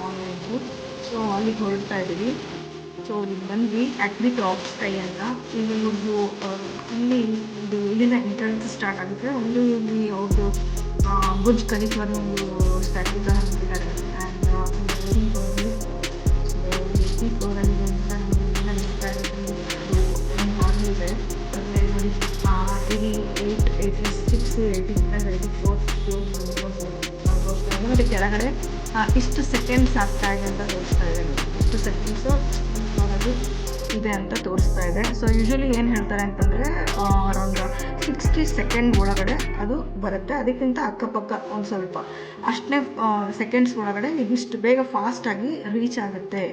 ಆನ್ಲೈನ್ದು. So ಅಲ್ಲಿಗೆ ಹೊರಡ್ತಾ ಇದ್ದೀವಿ. ಸೊ ಇಲ್ಲಿ ಬಂದ್ವಿ ಅಗ್ನಿ ಟಾಪ್ ಸ್ಕೈ ಅಂತ. ಇಲ್ಲಿ ಒಂದು ಇಲ್ಲಿ ಇದು ಇಲ್ಲಿಂದ ಎಂಟ್ರೆನ್ಸ್ ಸ್ಟಾರ್ಟ್ ಆಗುತ್ತೆ. ಒಂದು ಇಲ್ಲಿ ಅವ್ರದ್ದು ಬುರ್ಜ್ ಖಲೀಫಾದ ಒಂದು ಸ್ಟ್ಯಾಚ್ಯೂ ಥರ ಹಾಕಿದ್ದಾರೆ. ಆ್ಯಂಡ್ ಸೊ ಇಲ್ಲಿ ಫ್ಲೋರಲ್ಲಿ ಅಂತ ನಡೀತಾ ಇದೆ. ಅಂದರೆ ನೋಡಿ 86 84 ಮತ್ತು ಕೆಳಗಡೆ ಇಷ್ಟು ಸೆಕೆಂಡ್ಸ್ ಆಗ್ತಾ ಇದೆ ಅಂತ ತೋರಿಸ್ತಾ ಇದೆ. ಇಷ್ಟು ಸೆಕೆಂಡ್ಸು ಅದು ಇದೆ ಅಂತ ತೋರಿಸ್ತಾ ಇದೆ. ಸೊ ಯೂಶ್ವಲಿ ಏನು ಹೇಳ್ತಾರೆ ಅಂತಂದರೆ ಅರೌಂಡ್ 60 ಸೆಕೆಂಡ್ ಒಳಗಡೆ ಅದು ಬರುತ್ತೆ. ಅದಕ್ಕಿಂತ ಅಕ್ಕಪಕ್ಕ ಒಂದು ಸ್ವಲ್ಪ ಅಷ್ಟನೇ ಸೆಕೆಂಡ್ಸ್ ಒಳಗಡೆ ಇದಿಷ್ಟು ಬೇಗ ಫಾಸ್ಟಾಗಿ ರೀಚ್ ಆಗುತ್ತೆ.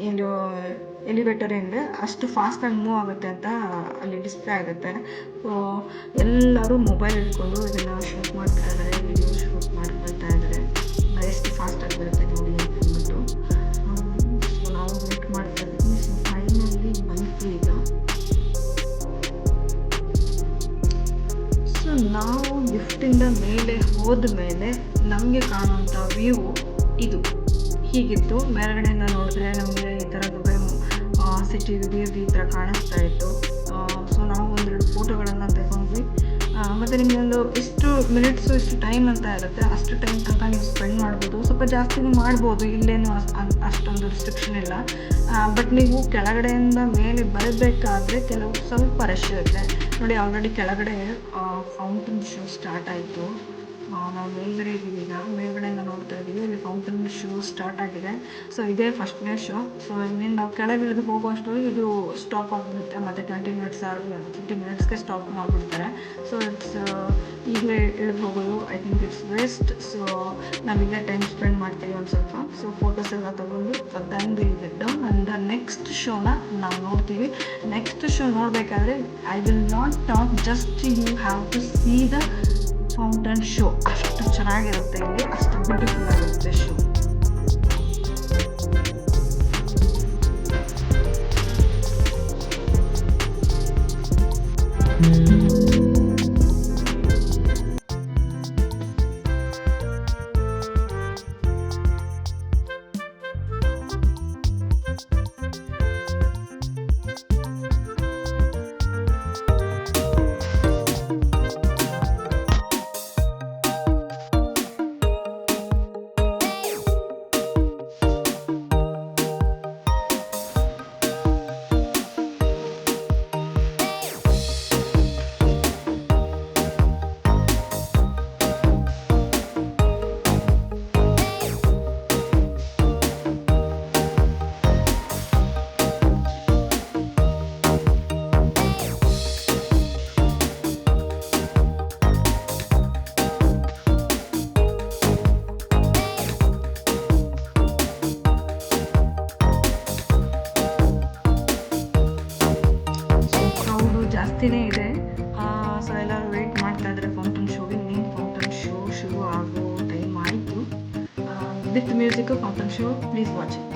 ಏನು ಎಲಿವೇಟರಿಂದ ಅಷ್ಟು ಫಾಸ್ಟಾಗಿ ಮೂವ್ ಆಗುತ್ತೆ ಅಂತ ಅಲ್ಲಿ ಡಿಸ್ಪ್ಲೇ ಆಗುತ್ತೆ. ಸೊ ಎಲ್ಲರೂ ಮೊಬೈಲ್ ಹಿಡ್ಕೊಂಡು ಇದನ್ನು ಶೂಟ್ ಮಾಡ್ತಾ ಇದ್ದಾರೆ, ವಿಡಿಯೋ ಶೂಟ್ ಮಾಡ್ಕೊಳ್ತಾ ಇದ್ದಾರೆ. ಎಷ್ಟು ಫಾಸ್ಟಾಗಿ ಬರುತ್ತೆ ನೋಡಿ ಅಂತ ಅಂದ್ಬಿಟ್ಟು. ಸೊ ನಾವು ವೇಟ್ ಮಾಡ್ತಾ ಇದ್ದೀವಿ. ಸೊ ಫೈನಲಿ ಬಂತು ಈಗ. ಸೊ ನಾವು ಲಿಫ್ಟಿಂದ ಮೇಲೆ ಹೋದ ಮೇಲೆ ನಮಗೆ ಕಾಣುವಂಥ ವ್ಯೂ ಇದು ಹೀಗಿತ್ತು. ಮೇಲ್ಗಡೆಯಿಂದ ನೋಡಿದ್ರೆ ನಮಗೆ ಈ ಥರ ದುಬೈ ಸಿಟಿ ವ್ಯೂ ಈ ಥರ ಕಾಣಿಸ್ತಾ ಇತ್ತು. ಸೊ ನಾವು ಒಂದೆರಡು ಫೋಟೋಗಳನ್ನು ತಗೊಂಡ್ವಿ. ಮತ್ತು ನಿಮಗೆ ಒಂದು ಇಷ್ಟು ಮಿನಿಟ್ಸು ಇಷ್ಟು ಟೈಮ್ ಅಂತ ಇರುತ್ತೆ. ಅಷ್ಟು ಟೈಮ್ ತನಕ ನೀವು ಸ್ಪೆಂಡ್ ಮಾಡ್ಬೋದು. ಸ್ವಲ್ಪ ಜಾಸ್ತಿನೂ ಮಾಡ್ಬೋದು, ಇಲ್ಲೇನು ಅಷ್ಟೊಂದು ರಿಸ್ಟ್ರಿಕ್ಷನ್ ಇಲ್ಲ. ಬಟ್ ನೀವು ಕೆಳಗಡೆಯಿಂದ ಮೇಲೆ ಬರಬೇಕಾದ್ರೆ ಕೆಲವು ಸ್ವಲ್ಪ ರಶ್ ಇರುತ್ತೆ ನೋಡಿ. ಆಲ್ರೆಡಿ ಕೆಳಗಡೆ ಫೌಂಟನ್ ಶೋ ಸ್ಟಾರ್ಟ್ ಆಯಿತು. ನಾವು ಮೇಲ್ಗಡೆ ಇದ್ದೀವಿ. ಈಗ ಮೇಲ್ಗಡೆಯಿಂದ ನೋಡ್ತಾ ಇದ್ದೀವಿ. ಇಲ್ಲಿ ಫೌಂಟನ್ ಶೋ ಸ್ಟಾರ್ಟ್ ಆಗಿದೆ. ಸೊ ಇದೇ ಫಸ್ಟ್ನೇ ಶೋ. ಸೊ ಇನ್ನೇನು ನಾವು ಕೆಳಗೆ ಇಳಿದು ಹೋಗುವಷ್ಟರಲ್ಲಿ ಇದು ಸ್ಟಾಪ್ ಆಗಿಬಿಡುತ್ತೆ. ಮತ್ತು 20 ಮಿನಿಟ್ಸ್ 50 ಮಿನಿಟ್ಸ್ಗೆ ಸ್ಟಾಪ್ ಮಾಡಿಬಿಡ್ತಾರೆ. ಸೊ ಇಟ್ಸ್ ಈಗಲೇ ಇಳಿದು ಹೋಗೋದು I think it's waste. So ನಾವಿಲ್ಲೇ ಟೈಮ್ ಸ್ಪೆಂಡ್ ಮಾಡ್ತೀವಿ ಒಂದು ಸ್ವಲ್ಪ. ಸೊ ಫೋಟೋಸ್ ಎಲ್ಲ ತೊಗೊಂಡು then will get down and next ಶೋನ ನಾವು ನೋಡ್ತೀವಿ. ನೆಕ್ಸ್ಟ್ ಶೋ ನೋಡಬೇಕಾದ್ರೆ I will not talk, just you have to see the fountain show. ಅಷ್ಟು ಚೆನ್ನಾಗಿರುತ್ತೆ ಇಲ್ಲಿ, ಅಷ್ಟು ಬ್ಯೂಟಿಫುಲ್ ಆಗಿರುತ್ತೆ ಶೋ. ಜಾಸ್ತಿನೇ ಇದೆ. ಸೊ ಎಲ್ಲರೂ ವೆಯ್ಟ್ ಮಾಡ್ತಾ ಇದ್ದಾರೆ ಫೌಂಟನ್ ಶೋಗೆ. ಇನ್ನೇನು ಫೌಂಟನ್ ಶೋ ಶುರು ಆಗೋ ಟೈಮ್ ಆಯಿತು. With music fountain show, please watch it.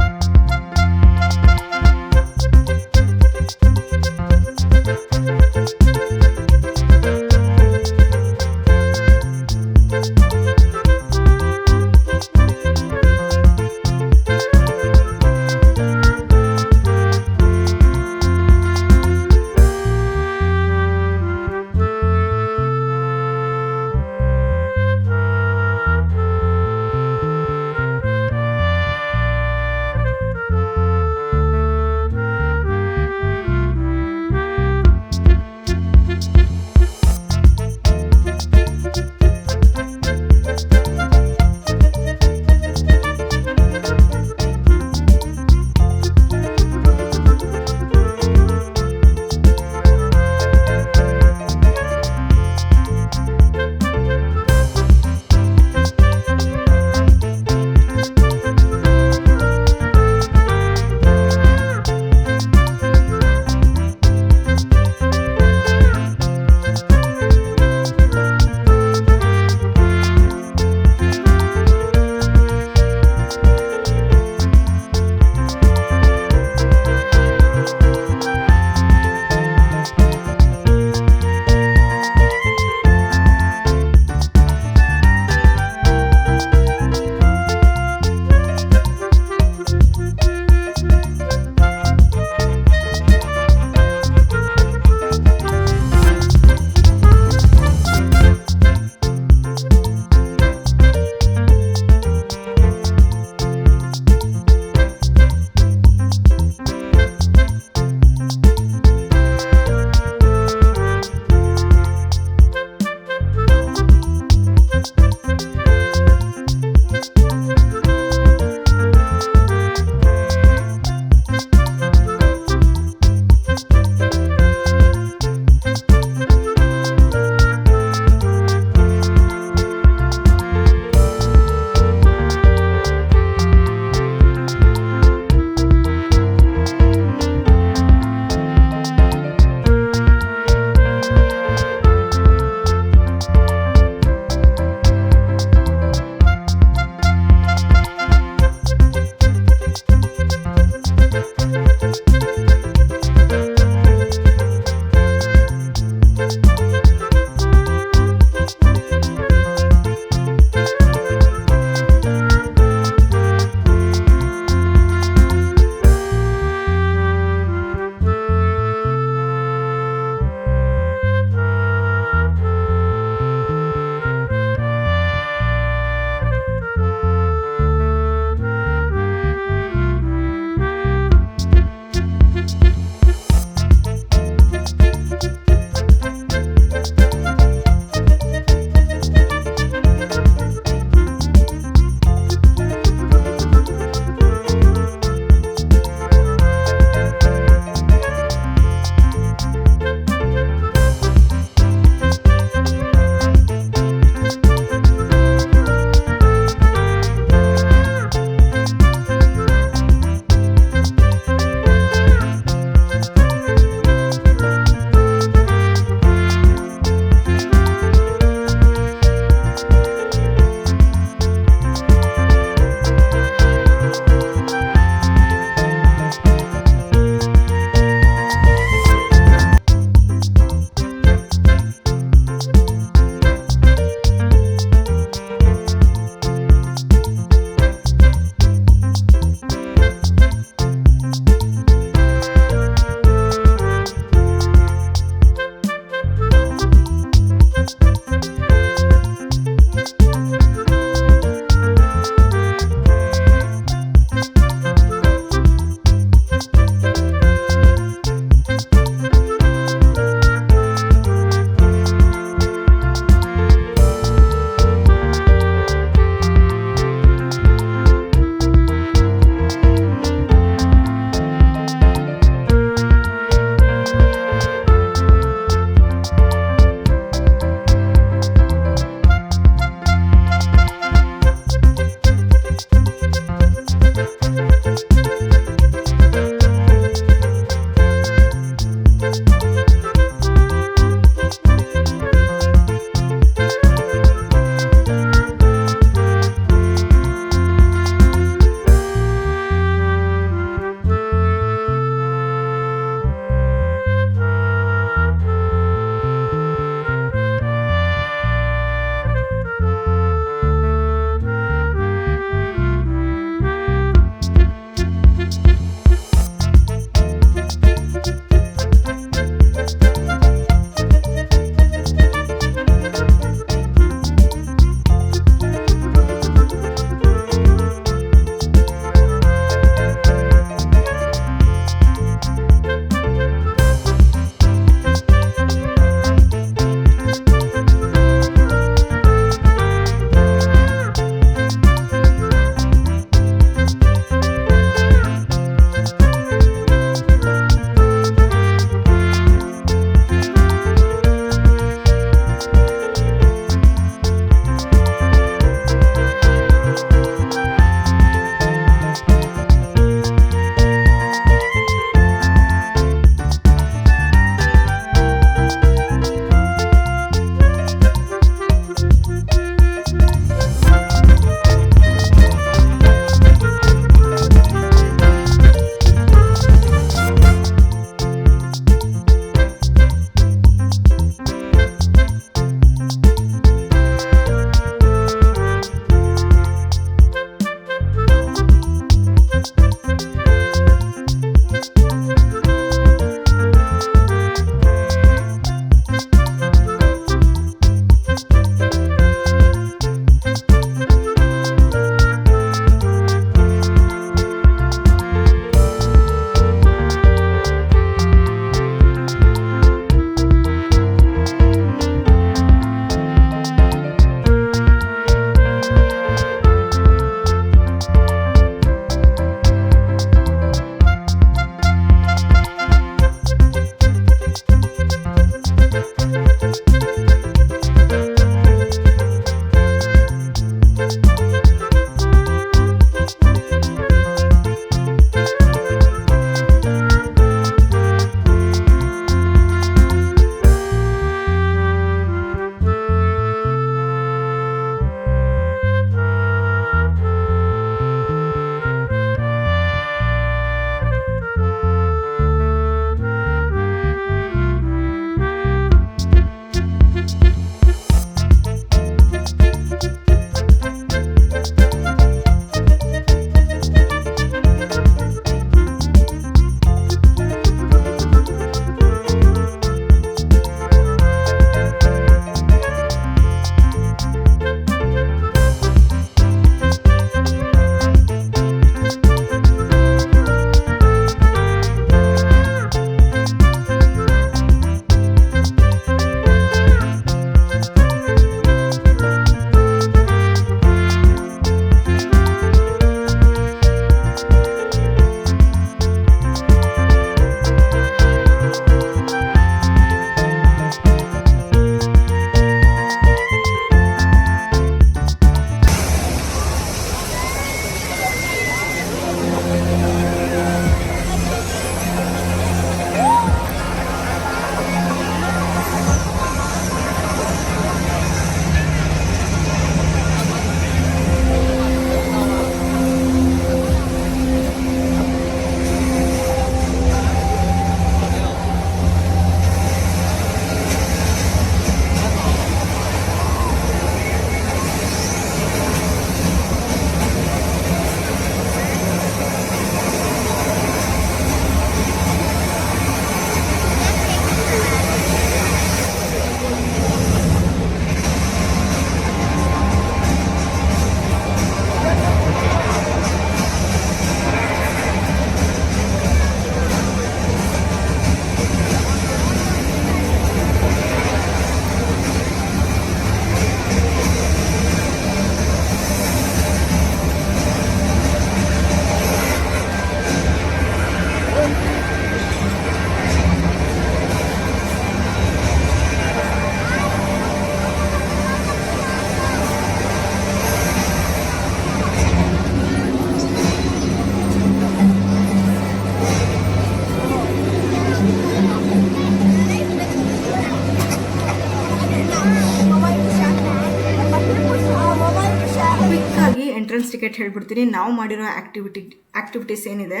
ಕ್ವಿಕ್ಕಾಗಿ ಎಂಟ್ರೆನ್ಸ್ ಟಿಕೆಟ್ ಹೇಳ್ಬಿಡ್ತೀನಿ. ನಾವು ಮಾಡಿರೋ ಆ್ಯಕ್ಟಿವಿಟೀಸ್ ಏನಿದೆ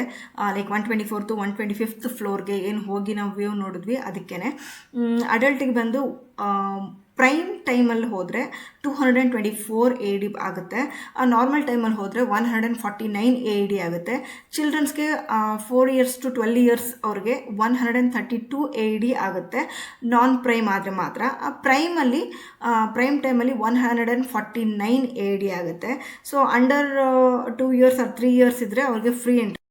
ಲೈಕ್ 124 125 ಫ್ಲೋರ್ಗೆ ಏನು ಹೋಗಿ ನಾವು ವ್ಯೂ ನೋಡಿದ್ವಿ ಅದಕ್ಕೇ. ಅಡಲ್ಟಿಗೆ ಬಂದು ಪ್ರೈಮ್ ಟೈಮಲ್ಲಿ ಹೋದರೆ 224 AED ಆಗುತ್ತೆ. ನಾರ್ಮಲ್ ಟೈಮಲ್ಲಿ ಹೋದರೆ 149 AED ಆಗುತ್ತೆ. ಚಿಲ್ಡ್ರನ್ಸ್ಗೆ 4 years to 12 years ಅವ್ರಿಗೆ 132 AED ಆಗುತ್ತೆ, ನಾನ್ ಪ್ರೈಮ್ ಆದರೆ ಮಾತ್ರ. ಪ್ರೈಮ್ ಟೈಮಲ್ಲಿ 149 AED ಆಗುತ್ತೆ. So under 2 years or 3 years ಇದ್ದರೆ ಅವ್ರಿಗೆ ಫ್ರೀ ಎಂಟ್ರಿ.